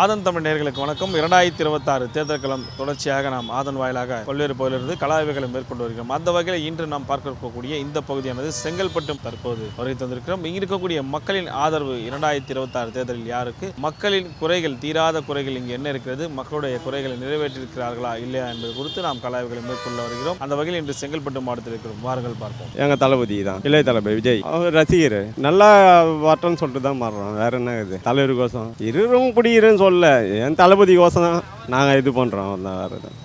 ஆதன் தமிழ் நேயர்களுக்கு வணக்கம். 2026 தேர்தல் களம் தொடர்ச்சியாக நாம் ஆதன் வாயிலாக பல்வேறு பகுதியிலிருந்து கலாய்வுகளை மேற்கொண்டு வருகிறோம். அந்த வகையில் இன்று நாம் பார்க்க இருக்கக்கூடிய இந்த பகுதியானது செங்கல்பட்டும் தற்போது வருகை தந்திருக்கிறோம். இங்கு இருக்கக்கூடிய மக்களின் ஆதரவு 2026 தேர்தலில் யாருக்கு, மக்களின் குறைகள், தீராத குறைகள் இங்கு என்ன இருக்கிறது, மக்களுடைய குறைகளை நிறைவேற்றியிருக்கிறார்களா இல்லையா என்பது குறித்து நாம் கலாய்வுகளை மேற்கொள்ள வருகிறோம். அந்த வகையில் இன்று செங்கல்பட்டு மாவட்டத்தில் இருக்கிறோம். வாருங்கள் பார்ப்போம். எங்கள் தளபதி தான், இளைய தளபதி விஜய். அவர் ரசிகர், நல்லா வரட்டோன்னு சொல்லிட்டு தான் மாறுறோம். வேற என்ன இது, தலைவர் கோசம் இருவும் பிடிக்கிறேன்னு சொல்ல, என் தளபதி கோசம் தான் நாங்கள் இது பண்ணுறோம்.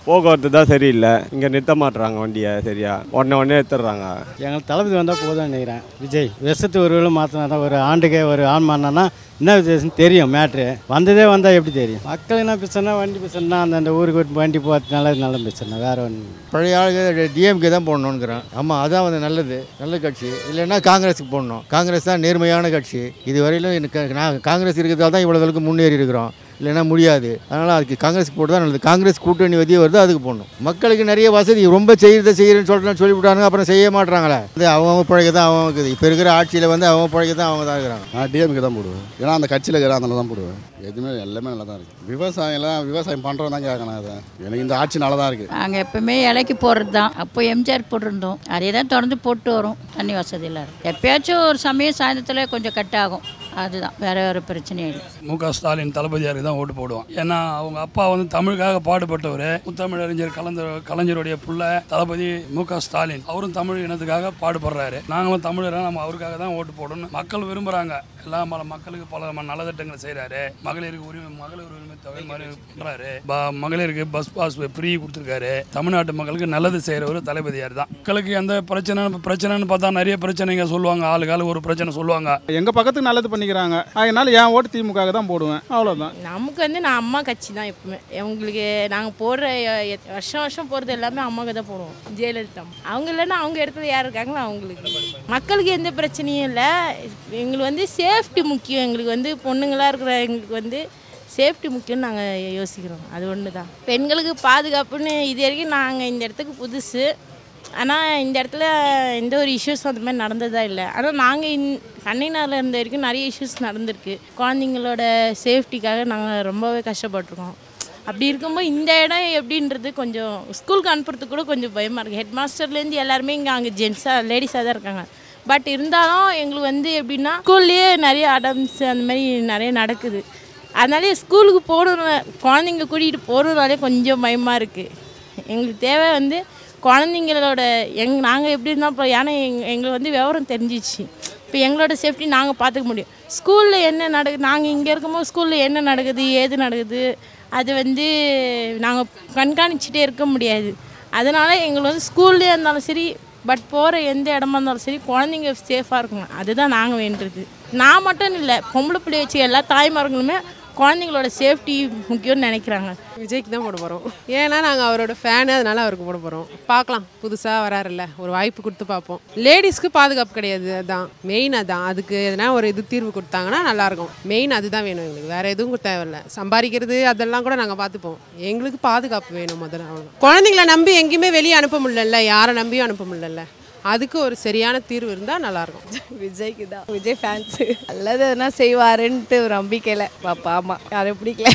போக்குவரத்து தான் சரியில்லை, இங்கே நிறுத்த மாட்டுறாங்க வண்டியை சரியா, உடனே எடுத்துடுறாங்க. எங்களுக்கு தளபதி வந்தால் போதும் நினைக்கிறேன். விஜய் வருஷத்து ஒரு வேளை மாற்றினா தான், ஒரு ஆண்டுக்கே ஒரு ஆண் மாறினா என்ன வித்தியாசம் தெரியும். மேட்ரு வந்ததே வந்தால் எப்படி தெரியும். மக்கள் என்ன பிரச்சனை, வண்டி பிரச்சனை, அந்த ஊருக்கு வண்டி போகிறதுனால நல்ல பிரச்சனை, வேற ஒன்று. பழைய ஆளுங்க டிஎம்கே தான் போடணுங்கிறேன். ஆமாம், அதான் வந்து நல்ல கட்சி. இல்லைன்னா காங்கிரஸுக்கு போடணும். காங்கிரஸ் தான் நேர்மையான கட்சி. இதுவரையிலும் எனக்கு நான் காங்கிரஸ் இருக்கிறதால தான் இவ்வளோ அளவுக்கு முன்னேறி இருக்கிறோம். இல்லைன்னா முடியாது. அதனால் அதுக்கு காங்கிரஸுக்கு போட்டு தான் நல்லது. காங்கிரஸ் கூட்டணி வதியே வருது, அதுக்கு போடணும். மக்களுக்கு நிறைய வசதி, ரொம்ப செய்கிறேன்னு சொல்லிவிட்டானுங்க, அப்புறம் செய்ய மாட்டாங்களே. அது அவங்க பிழைக்க தான் அவங்க இருக்குது. இப்போ இருக்கிற ஆட்சியில் வந்து அவங்க பிழைக்க தான் அவங்க தான் இருக்கிறாங்க. நான் டிஎம்கே தான் போடுவேன். ஏன்னா அந்த கட்சியில் இருக்கிற அதனால தான் போடுவேன். எதுவுமே எல்லாமே நல்லா தான் இருக்குது. விவசாயம் பண்ணுறோம் தான் கேட்கணும். அது எனக்கு இந்த ஆட்சி நல்லா தான் இருக்குது. நாங்கள் எப்பவுமே இலைக்கு போடுறது தான். அப்போ எம்ஜிஆர் போட்டிருந்தோம், அதே தான் தொடர்ந்து போட்டு வரும். தண்ணி வசதி இல்லாத எப்பயாச்சும் ஒரு சமயம் சாயந்தரத்தில் கொஞ்சம் கட் ஆகும், அதுதான், வேற ஒரு பிரச்சனையும் இல்லை. மு.க. ஸ்டாலின் தளபதியாருக்கு தான் ஓட்டு போடுவோம். ஏன்னா அவங்க அப்பா வந்து தமிழுக்காக பாடுபட்டவர். முத்தமிழறிஞர் கலைஞருடைய புள்ள தளபதி மு.க. ஸ்டாலின். அவரும் தமிழ் இனத்துக்காக பாடுபடுறாரு. நாங்களும் தமிழராக நம்ம அவருக்காக தான் ஓட்டு போடணும். மக்கள் விரும்புகிறாங்க. எல்லா மக்களுக்கு பல நலத்திட்டங்களை செய்கிறாரு. மகளிருக்கு மகளிர் உரிமை தொகை மாதிரி பண்ணுறாரு. மகளிருக்கு பஸ் பாஸ் ஃப்ரீ கொடுத்துருக்காரு. தமிழ்நாட்டு மக்களுக்கு நல்லது செய்கிற ஒரு தளபதியார் தான். மக்களுக்கு எந்த பிரச்சனைன்னு பார்த்தா நிறைய பிரச்சனைங்க சொல்லுவாங்க. ஆளுக்கு ஒரு பிரச்சனை சொல்லுவாங்க. எங்கள் பக்கத்துக்கு நல்லது பண்ணிக்கிறாங்க. அதனால என் ஓட்டு திமுக தான் போடுவேன், அவ்வளோதான். நமக்கு வந்து நான் அம்மா கட்சி தான் எப்பவுமே. உங்களுக்கு நாங்கள் போடுற வருஷம் போகிறது எல்லாமே அம்மாவுக்கு தான் போடுவோம். ஜெயலலிதா அவங்க இல்லைன்னா அவங்க இடத்துல யார் இருக்காங்களோ அவங்களுக்கு. மக்களுக்கு எந்த பிரச்சனையும் இல்லை. எங்களுக்கு வந்து சேஃப்டி முக்கியம். எங்களுக்கு வந்து பொண்ணுங்களாக இருக்கிற எங்களுக்கு வந்து சேஃப்டி முக்கியம்னு நாங்கள் யோசிக்கிறோம். அது ஒன்று தான். பெண்களுக்கு பாதுகாப்புன்னு இது வரைக்கும் நாங்கள் இந்த இடத்துக்கு புதுசு. ஆனால் இந்த இடத்துல எந்த ஒரு இஷ்யூஸும் அந்த மாதிரி நடந்ததா இல்லை. ஆனால் நாங்கள் கண்ணைனாரில் இருந்த வரைக்கும் நிறைய இஷ்யூஸ் நடந்திருக்கு. குழந்தைங்களோட சேஃப்டிக்காக நாங்கள் ரொம்பவே கஷ்டப்பட்டுருக்கோம். அப்படி இருக்கும்போது இந்த இடம் எப்படின்றது கொஞ்சம் ஸ்கூலுக்கு அனுப்புறதுக்கு கூட கொஞ்சம் பயமாக இருக்குது. ஹெட் மாஸ்டர்லேருந்து எல்லாருமே அங்கே ஜென்ஸாக லேடிஸாக தான் இருக்காங்க. பட் இருந்தாலும் எங்களுக்கு வந்து எப்படின்னா ஸ்கூல்லேயே நிறைய அடம்ஸ் அந்த மாதிரி நிறைய நடக்குது. அதனாலே ஸ்கூலுக்கு போகணும், குழந்தைங்க கூட்டிகிட்டு போகிறதுனாலே கொஞ்சம் பயமாக இருக்குது. எங்களுக்கு தேவை வந்து குழந்தைங்களோட நாங்கள் எப்படி இருந்தால் இப்போ, ஏன்னா எங்களுக்கு வந்து விவரம் தெரிஞ்சிச்சு. இப்போ எங்களோட சேஃப்டி நாங்கள் பார்த்துக்க முடியும். ஸ்கூலில் என்ன நடக்குது, நாங்கள் இங்கே இருக்கும்போது ஸ்கூலில் என்ன நடக்குது ஏது நடக்குது அது வந்து நாங்கள் கண்காணிச்சிட்டே இருக்க முடியாது. அதனால் எங்களுக்கு வந்து ஸ்கூல்லேயே இருந்தாலும் சரி, பட் போகிற எந்த இடமா இருந்தாலும் சரி குழந்தைங்க சேஃபாக இருக்குங்க. அதுதான் நாங்கள் வேண்டுறது. நான் மட்டும் இல்லை, பொம்பளை பிள்ளை வச்சு எல்லா தாய்மார்களுமே குழந்தைங்களோட சேஃப்டி முக்கியம்னு நினைக்கிறாங்க. விஜய்க்கு தான் போட போகிறோம். ஏன்னா நாங்கள் அவரோட ஃபேனு, அதனால அவருக்கு போட போகிறோம். பார்க்கலாம், புதுசாக வராருல்ல, ஒரு வாய்ப்பு கொடுத்து பார்ப்போம். லேடிஸ்க்கு பாதுகாப்பு கிடையாது, அதுதான் மெயின். அதான் அதுக்கு எதனா ஒரு தீர்வு கொடுத்தாங்கன்னா நல்லாயிருக்கும். மெயின் அதுதான் வேணும் எங்களுக்கு, வேறு எதுவும் தேவையில்லை. சம்பாதிக்கிறது அதெல்லாம் கூட நாங்கள் பார்த்துப்போம். எங்களுக்கு பாதுகாப்பு வேணும் முதல்ல. அவ்வளோ குழந்தைங்கள நம்பி எங்கேயுமே வெளியே அனுப்ப முடியல, யாரை நம்பியும் அனுப்ப முடியல. அதுக்கு ஒரு சரியான தீர்வு இருந்தால் நல்லாயிருக்கும். விஜய்க்கு தான், விஜய் ஃபேன்ஸு நல்லது எதனா செய்வாருன்ட்டு ஒரு நம்பிக்கையில் பாப்பா. ஆமாம், யாரும் பிடிக்கல,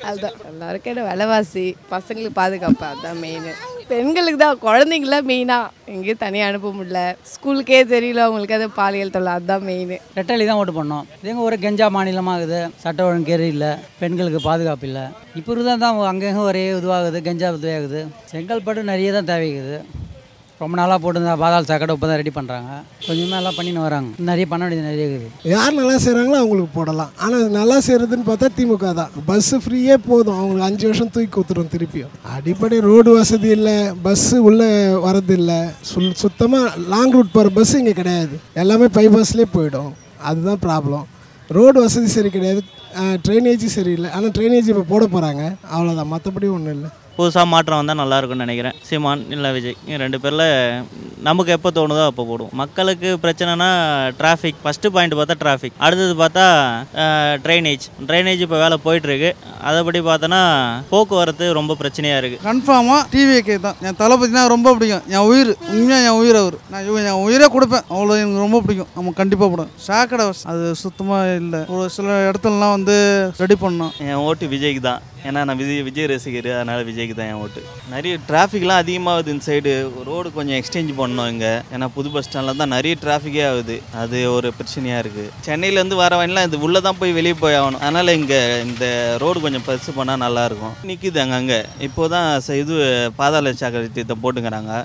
அதுதான். எல்லாருக்கும் என்ன விலைவாசி, பசங்களுக்கு பாதுகாப்பு, அதுதான் மெயின். பெண்களுக்கு தான், குழந்தைங்களாம் மெயினாக எங்கேயும் தனியாக அனுப்ப முடியல. ஸ்கூலுக்கே தெரியல அவங்களுக்கு, அது பாலியல் தொல்லை, அதுதான் மெயின். ரெட்டலி தான் ஓட்டு பண்ணோம். எங்கள் ஒரு கெஞ்சா மாநிலமாகுது, சட்ட ஒழுங்கு இல்லை, பெண்களுக்கு பாதுகாப்பு இல்லை. இப்போ இருந்தால் தான் அங்கங்கே ஒரே இதுவாகுது, கெஞ்சா இதுவாகுது. செங்கல்பட்டு நிறைய தான் தேவைக்குது. ரொம்ப நாளாக போட்டு பாதாள சாக்கடை இப்போ தான் ரெடி பண்ணுறாங்க. கொஞ்சமாக எல்லாம் பண்ணின்னு வராங்க. நிறைய பண்ண வேண்டியது நிறைய இருக்குது. யார் நல்லா செய்கிறாங்களோ அவங்களுக்கு போடலாம். ஆனால் நல்லா செய்கிறதுன்னு பார்த்தா திமுக தான். பஸ்ஸு ஃப்ரீயே போதும், அவங்களுக்கு 5 வருஷம் தூக்கி கொடுத்துரும் திருப்பியும். அடிப்படை ரோடு வசதி இல்லை, பஸ்ஸு உள்ளே வரதில்லை. சுத்தமாக லாங் ரூட் போகிற பஸ்ஸு இங்கே கிடையாது. எல்லாமே பைபாஸ்லேயே போயிடும். அதுதான் ப்ராப்ளம். ரோடு வசதி சரி கிடையாது, ட்ரைனேஜ் சரியில்லை. ஆனால் ட்ரைனேஜ் இப்போ போட போகிறாங்க, அவ்வளோதான். மற்றபடி ஒன்றும் இல்லை. புதுசாக மாற்றம் வந்தால் நல்லாயிருக்கும்னு நினைக்கிறேன். சீமான் இல்லை விஜய், 2 பேரில் நமக்கு எப்போ தோணுதோ அப்போ போடுவோம். மக்களுக்கு பிரச்சனைனா டிராஃபிக், ஃபஸ்ட்டு பாயிண்ட் பார்த்தா டிராஃபிக், அடுத்தது பார்த்தா ட்ரைனேஜ் இப்போ வேலை போயிட்டுருக்கு. அதைப்படி பார்த்தோன்னா போக்குவரத்து ரொம்ப பிரச்சனையாக இருக்குது. கன்ஃபார்மாக டிவிக்கு தான். என் தளபதினா ரொம்ப பிடிக்கும், என் உயிர், உண்மையாக என் உயிர் அவர். நான் என் உயிரே கொடுப்பேன், அவ்வளோ எனக்கு ரொம்ப பிடிக்கும். நம்ம கண்டிப்பாக போடுவேன். சாக்கடை அது சுத்தமாக இல்லை, ஒரு சில இடத்துலலாம் வந்து ரெடி பண்ணோம். என் ஓட்டு விஜய்க்கு தான். ஏன்னா நான் விஜய் ரசிகர், அதனால் விஜய்க்கு தான் என் ஓட்டு. நிறைய டிராஃபிக்லாம் அதிகமாகுது இந்த சைடு. ரோடு கொஞ்சம் எக்ஸ்சேஞ்ச் பண்ணோம் இங்கே. ஏன்னா புது பஸ் ஸ்டாண்டில் தான் நிறைய டிராஃபிக்கே ஆகுது. அது ஒரு பிரச்சனையாக இருக்குது. சென்னையிலேருந்து வர வண்டிலாம் இது உள்ளே தான் போய் வெளியே போய் ஆகணும். அதனால் இங்கே இந்த ரோடு கொஞ்சம் பெருசு பண்ணால் நல்லாயிருக்கும். நிற்கிது அங்கங்கே. இப்போ தான் இது பாதாள சாக்கடை திட்டம் போட்டுங்கிறாங்க.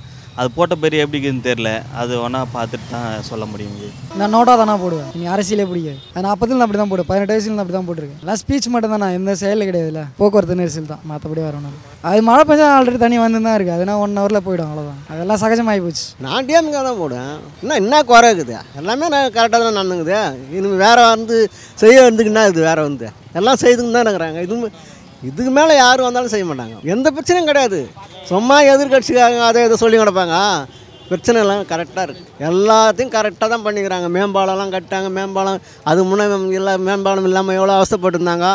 அது போட்ட பேர் எப்படி இருக்குதுன்னு தெரில. அது ஒன்றா பார்த்துட்டு தான் சொல்ல முடியும். நான் நோட்டாக தானே போடுவேன், நீங்கள் அரசியலே பிடிக்காது. நான் அப்போதில் அப்படி தான் போடுவேன், 18 வயசுல அப்படி தான் போட்டிருக்கேன். எல்லாம் ஸ்பீச் மட்டும் தான், நான் எந்த செயலில் கிடையாதுல்ல. போக்குவரத்து நெரிசல் தான், மற்றபடி வரணும். அது மழை பெஞ்சா ஆல்ரெடி தண்ணி வந்து தான் இருக்குது. அதுனா 1 ஹவரில் போய்டும், அவ்வளோதான். அதெல்லாம் சகஜமாகி போச்சு. நான் டிஎம்கே தான் போடுவேன். என்ன குறை இருக்குது? எல்லாமே நான் கரெக்டாக தான் நடந்துக்குது. இனிமேல் வேறு வந்து செய்ய வந்துக்குன்னா இது வேறு வந்து எல்லாம் செய்துன்னு தான் இருக்கிறாங்க. இதுக்கு மேலே யார் வந்தாலும் செய்ய மாட்டாங்க. எந்த பிரச்சனையும் கிடையாது. சும்மா எதிர்கட்சிக்காக அதை இதை சொல்லி கிடப்பாங்க. பிரச்சனை எல்லாம் கரெக்டாக இருக்குது. எல்லாத்தையும் கரெக்டாக தான் பண்ணிக்கிறாங்க. மேம்பாலம்லாம் கட்டாங்க. மேம்பாலம் அது முன்னே எல்லாம் மேம்பாலம் இல்லாமல் எவ்வளோ அவஸ்தைப்பட்டுருந்தாங்க.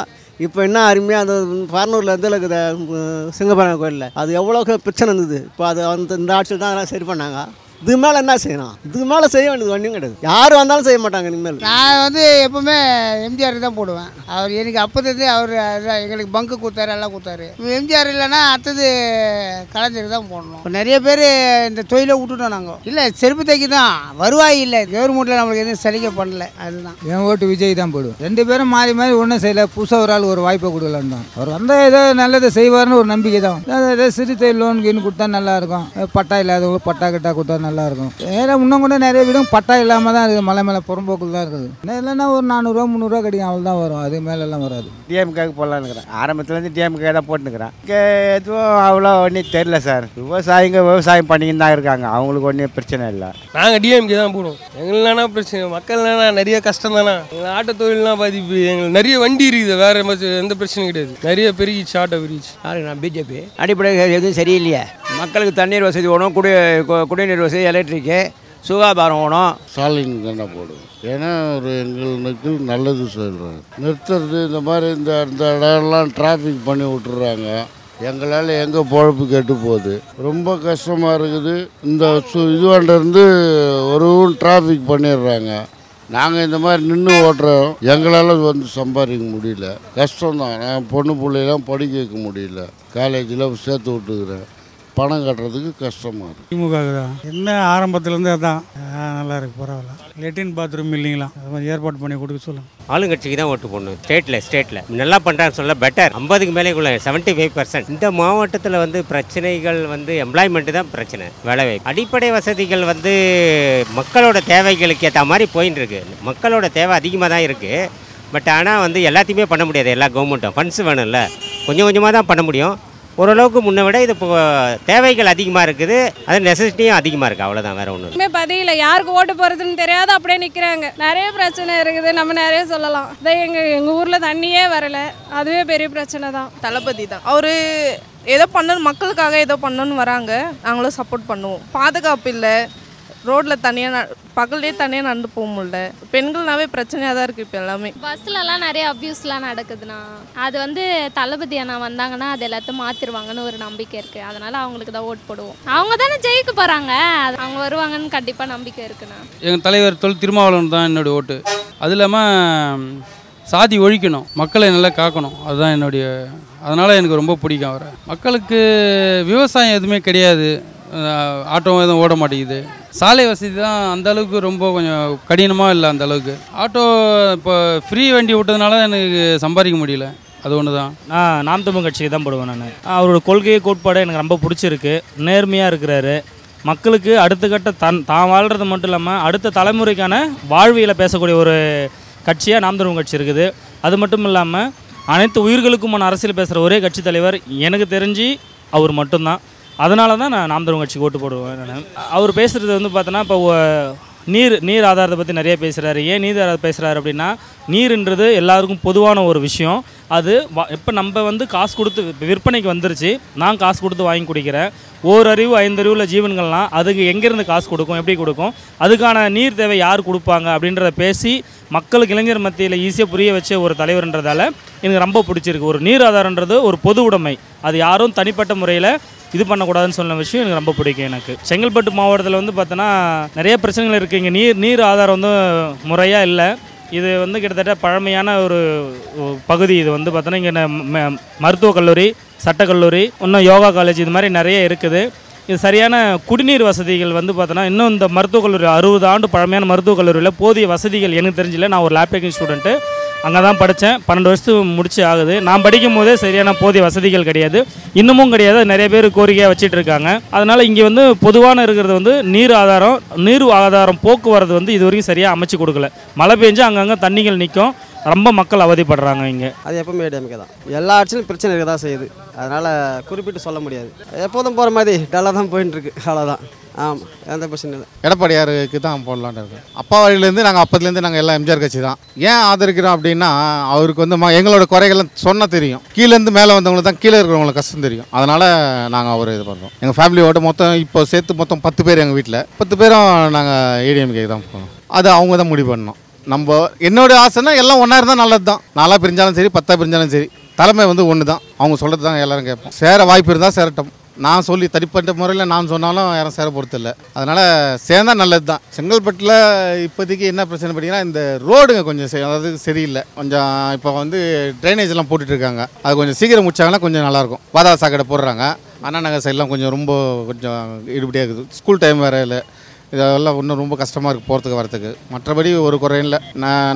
இப்போ என்ன அருமையாக அந்த பரனூரில் இதில் இருக்குது சிங்கப்பரங்க கோயிலில், அது எவ்வளோ பிரச்சனை இருந்தது. இப்போ அது இந்த ஆட்சியில் தான் அதெல்லாம் சரி பண்ணாங்க. இதுக்கு மேலே என்ன செய்யணும்? இதுக்கு மேலே செய்ய வேண்டியது ஒன்றும் கிடையாது. யார் வந்தாலும் செய்ய மாட்டாங்க இனிமேல். நான் வந்து எப்போவுமே எம்ஜிஆர் தான் போடுவேன். அவர் எனக்கு அப்போது அவர் எங்களுக்கு பங்கு கொடுத்தாரு, எல்லாம் கொடுத்தாரு. எம்ஜிஆர் இல்லைன்னா அடுத்தது கலைஞர் தான் போடணும். இப்போ நிறைய பேர் இந்த தொழிலை விட்டுட்டோம் நாங்கள். இல்லை செருப்பு தைக்கி தான் வருவாய் இல்லை. கவர்மெண்ட்டில் நம்மளுக்கு எதுவும் சலுகை பண்ணல. அதுதான் என் ஓட்டு விஜய் தான் போடுவேன். 2 பேரும் மாறி மாறி ஒன்றும் செய்யலை. புதுசாக ஒரு ஆள் ஒரு வாய்ப்பை கொடுக்கலான்னு தான். அவர் வந்தால் ஏதோ நல்லதை செய்வார்னு ஒரு நம்பிக்கை தான். ஏதோ சிறு தொழில் லோனுக்கு கொடுத்தா நல்லாயிருக்கும். பட்டா இல்லாதவங்களுக்கு பட்டா கிட்டா கொடுத்தா நல்லாயிருக்கும். ஏன்னா இன்னும் கூட நிறைய வீடும் பட்டா இல்லாமல் தான் இருக்குது. மலை மேலே புறம்போக்கில் தான் இருக்குது. இல்லைன்னா ஒரு 400 ரூபா 300 ரூபா கிடைக்கும், அவள் தான் வரும். அது மேலெல்லாம் வராது. டிஎம்கேக்கு போடலான்னுக்கிறேன். ஆரம்பத்துலேருந்து டிஎம்கே தான் போட்டுனுக்கிறேன். எதுவும் அவ்வளோ ஒன்றும் தெரில சார். விவசாயம் பண்ணிக்கின்னு தான் இருக்காங்க. அவங்களுக்கு ஒன்றும் பிரச்சனை இல்லை. நாங்கள் டிஎம்கே தான் போடுவோம். எங்களுக்குனா பிரச்சனை, மக்கள்னா நிறைய கஷ்டம் தானே. எங்கள் ஆட்டோ தொழிலாம் பாதிப்பு. எங்களுக்கு நிறைய வண்டி இருக்குது, வேறு எந்த பிரச்சனையும் கிடையாது. நிறைய பெருகிச்சு, ஆட்டோ பெருகிச்சு. நான் பிஜேபி. அடிப்படை எதுவும் சரியில்லையே. மக்களுக்கு தண்ணீர் வசதி வேணும், குடிநீர் வசதி, எலக்ட்ரிக்கு, சுகாதாரம் வேணும். ஸ்டாலின் தானே போடுவோம். ஏன்னா ஒரு எங்களுக்கு நல்லது சொல்கிறேன். நிறுத்துறது இந்த மாதிரி இந்த இடம்லாம் டிராஃபிக் பண்ணி விட்டுறாங்க. எங்களால் எங்கே பொழப்பு கெட்டு போகுது. ரொம்ப கஷ்டமாக இருக்குது. இந்த இதுவாண்டிருந்து ஒரு டிராஃபிக் பண்ணிடுறாங்க. நாங்கள் இந்த மாதிரி நின்று ஓட்டுறோம். எங்களால் வந்து சம்பாதிக்க முடியல. கஷ்டம்தான். நான் பொண்ணு பிள்ளையெல்லாம் படிக்க வைக்க முடியல. காலேஜில் சேர்த்து விட்டுக்கிறேன். பணம் கட்டுறதுக்கு கஷ்டமாக இருக்குது. திமுக தான் என்ன ஆரம்பத்துலேருந்து அதான் நல்லா இருக்குது, பரவாயில்ல. லெட்டின் பாத்ரூம் இல்லைங்களா, அது மாதிரி ஏற்பாடு பண்ணி கொடுக்க சொல்லுங்கள். ஆளுங்கட்சிக்கு தான் ஓட்டு போடணும். ஸ்டேட்டில் நல்லா பண்ணுறான்னு சொல்ல பெட்டர். 50க்கு மேலே 75%. இந்த மாவட்டத்தில் வந்து பிரச்சனைகள் வந்து எம்ப்ளாய்மெண்ட்டு தான் பிரச்சனை, வேலைவாய்ப்பு. அடிப்படை வசதிகள் வந்து மக்களோட தேவைகளுக்கு ஏற்ற மாதிரி போயின்னு இருக்கு. மக்களோட தேவை அதிகமாக தான் இருக்குது. பட் ஆனால் வந்து எல்லாத்தையுமே பண்ண முடியாது. எல்லா கவர்மெண்ட்டும் ஃபண்ட்ஸ் வேணும்ல, கொஞ்சம் கொஞ்சமாக தான் பண்ண முடியும். ஓரளவுக்கு முன்ன விட இது இப்போ தேவைகள் அதிகமாக இருக்குது, அது நெசசிட்டியும் அதிகமாக இருக்குது. அவ்வளோதான், வேறு ஒன்றும் இல்லை. பதில யாருக்கு ஓட்டு போகிறதுன்னு தெரியாது, அப்படியே நிற்கிறாங்க. நிறைய பிரச்சனை இருக்குது, நம்ம நிறைய சொல்லலாம். இதை எங்கள் ஊரில் தண்ணியே வரலை, அதுவே பெரிய பிரச்சனை தான். தளபதி தான். அவர் ஏதோ பண்ணணும், மக்களுக்காக ஏதோ பண்ணணும்னு வராங்க, நாங்களும் சப்போர்ட் பண்ணுவோம். பாதுகாப்பு இல்லை, ரோட்டில் தனியாக பகல்லே தனியாக நடந்து போக முடியல. பெண்கள்னாவே பிரச்சனையாக தான் இருக்குது இப்போ எல்லாமே. பஸ்லலாம் நிறைய அப்யூஸ்லாம் நடக்குதுண்ணா. அது வந்து தளபதி அண்ணா வந்தாங்கன்னா அது எல்லாத்தையும் மாற்றிடுவாங்கன்னு ஒரு நம்பிக்கை இருக்குது. அதனால் அவங்களுக்கு தான் ஓட் போடுவோம். அவங்க தானே ஜெயிக்க போகிறாங்க, அவங்க வருவாங்கன்னு கண்டிப்பாக நம்பிக்கை இருக்குண்ணா. எங்கள் தலைவர் திருமாவளவன் தான் என்னுடைய ஓட்டு. அது இல்லாமல் சாதி ஒழிக்கணும், மக்களை நல்லா காக்கணும், அதுதான் என்னுடைய. அதனால் எனக்கு ரொம்ப பிடிக்கும் அவரை. மக்களுக்கு விவசாயம் எதுவுமே கிடையாது, ஆட்டோ எதுவும் ஓட மாட்டேங்குது. சாலை வசதி தான் அந்தளவுக்கு ரொம்ப கொஞ்சம் கடினமாக இல்லை. அந்தளவுக்கு ஆட்டோ இப்போ ஃப்ரீ வண்டி விட்டதுனால எனக்கு சம்பாதிக்க முடியல, அது ஒன்று தான். நான் நாம் தமிழ் கட்சிக்கு தான் போடுவேன் நான். அவரோட கொள்கை கோட்பாடு எனக்கு ரொம்ப பிடிச்சிருக்கு. நேர்மையாக இருக்கிறாரு. மக்களுக்கு அடுத்த கட்ட தான் வாழ்கிறது மட்டும் இல்லாமல் அடுத்த தலைமுறைக்கான வாழ்வியலை பேசக்கூடிய ஒரு கட்சியாக நாம் தமிழ் கட்சி இருக்குது. அது மட்டும் இல்லாமல் அனைத்து உயிர்களுக்குமான அரசியல் பேசுகிற ஒரே கட்சி தலைவர் எனக்கு தெரிஞ்சு அவர் மட்டும்தான். அதனால தான் நான் நாம் தமிழ் கட்சிக்கு ஓட்டு போடுவேன். நான் அவர் பேசுகிறது வந்து பார்த்தோன்னா இப்போ நீர் ஆதாரத்தை பற்றி நிறைய பேசுகிறாரு. ஏன் நீர் ஆதாரம் பேசுகிறாரு அப்படின்னா, நீருன்றது எல்லாருக்கும் பொதுவான ஒரு விஷயம். அது இப்போ நம்ம வந்து காசு கொடுத்து இப்போ விற்பனைக்கு வந்துருச்சு, நான் காசு கொடுத்து வாங்கி குடிக்கிறேன். ஓரறிவு 5 அறிவுள்ள ஜீவன்கள்லாம் அதுக்கு எங்கேருந்து காசு கொடுக்கும், எப்படி கொடுக்கும், அதுக்கான நீர் தேவை யார் கொடுப்பாங்க அப்படின்றத பேசி மக்களுக்கு இளைஞர் மத்தியில் ஈஸியாக புரிய வச்ச ஒரு தலைவர்ன்றதால எனக்கு ரொம்ப பிடிச்சிருக்கு. ஒரு நீர் ஆதாரன்றது ஒரு பொது உடைமை, அது யாரும் தனிப்பட்ட முறையில் இது பண்ணக்கூடாதுன்னு சொன்ன விஷயம் எனக்கு ரொம்ப பிடிக்கும். எனக்கு செங்கல்பட்டு மாவட்டத்தில் வந்து பார்த்தோன்னா நிறைய பிரச்சனைகள் இருக்குது. இங்கே நீர் ஆதாரம் வந்து முறையாக இல்லை. இது வந்து கிட்டத்தட்ட பழமையான ஒரு பகுதி. இது வந்து பார்த்தோன்னா இங்கே மருத்துவக் கல்லூரி, சட்டக்கல்லூரி, இன்னும் யோகா காலேஜ் இது மாதிரி நிறைய இருக்குது. இது சரியான குடிநீர் வசதிகள் வந்து பார்த்தோன்னா இன்னும் இந்த மருத்துவக் கல்லூரி 60 ஆண்டு பழமையான மருத்துவக் கல்லூரியில் போதிய வசதிகள் எனக்கு தெரிஞ்சில்லை. நான் ஒரு லேப் டெக்னிக் ஸ்டூடெண்ட்டு, அங்கே தான் படித்தேன். 12 வருஷத்துக்கு முடிச்சு ஆகுது. நான் படிக்கும் போதே சரியான போதிய வசதிகள் கிடையாது, இன்னமும் கிடையாது. நிறைய பேர் கோரிக்கையாக வச்சுட்டு இருக்காங்க. அதனால் இங்கே வந்து பொதுவான இருக்கிறது வந்து நீர் ஆதாரம் போக்குவரத்து வந்து இது வரைக்கும் சரியாக அமைச்சு கொடுக்கல. மழை பெஞ்சு அங்கங்கே தண்ணிகள் நிற்கும், ரொம்ப மக்கள் அவதிப்படுறாங்க இங்கே. அது எப்பவுமே டிஎம்கே தான். எல்லா ஆட்சியிலும் பிரச்சனை இருக்க தான் செய்யுது, அதனால் குறிப்பிட்டு சொல்ல முடியாது. எப்போதும் போகிற மாதிரி டல்லாக தான் போயின்னு இருக்கு, அவ்வளோதான். ஆமாம், எந்த பிரச்சனை இல்லை. எடப்பாடியாருக்கு தான் போடலான்னு இருக்கு. அப்பா வழியிலேருந்து நாங்கள் அப்பத்துலேருந்து நாங்கள் எல்லாம் எம்ஜிஆர் கட்சி தான். ஏன் ஆதரிக்கிறோம் அப்படின்னா, அவருக்கு வந்து எங்களோட குறைகள்லாம் சொன்னால் தெரியும். கீழேருந்து மேலே வந்தவங்களுக்கு தான் கீழே இருக்கிறவங்களுக்கு கஷ்டம் தெரியும். அதனால் நாங்கள் அவர் இது பண்ணுறோம். எங்கள் ஃபேமிலியோட மொத்தம் இப்போ சேர்த்து மொத்தம் 10 பேர் எங்கள் வீட்டில். 10 பேரும் நாங்கள் ஏடிஎம்கே தான் போகணும். அது அவங்க தான் முடிவு பண்ணணும். என்னோட ஆசைன்னா எல்லாம் ஒன்றா இருந்தால் நல்லது தான். 4 பிரிஞ்சாலும் சரி, 10 பிரிஞ்சாலும் சரி, தலைமை வந்து ஒன்று தான். அவங்க சொல்கிறது தான் எல்லோரும் கேட்போம். சேர வாய்ப்பு இருந்தால் சேரட்டும். நான் சொல்லி தனிப்பட்ட முறையில் நான் சொன்னாலும் யாரும் சேர பொறுத்து இல்லை. அதனால் சேர்ந்தால் நல்லது தான். செங்கல்பட்டில் இப்போதைக்கு என்ன பிரச்சனை பார்த்தீங்கன்னா, இந்த ரோடுங்க கொஞ்சம் அதாவது சரியில்லை. கொஞ்சம் இப்போ வந்து ட்ரைனேஜ்லாம் போட்டுட்ருக்காங்க. அது கொஞ்சம் சீக்கிரம் முடிச்சாங்கன்னா கொஞ்சம் நல்லாயிருக்கும். பாதாள சாக்கடை போடுறாங்க. அண்ணா நகர் சைட்லாம் கொஞ்சம் ஈடுபடியாக இருக்குது. ஸ்கூல் டைம் வேறு இல்லை. இதெல்லாம் இன்னும் ரொம்ப கஷ்டமாக இருக்குது போகிறதுக்கு வரத்துக்கு. மற்றபடி ஒரு குறையும் இல்லை.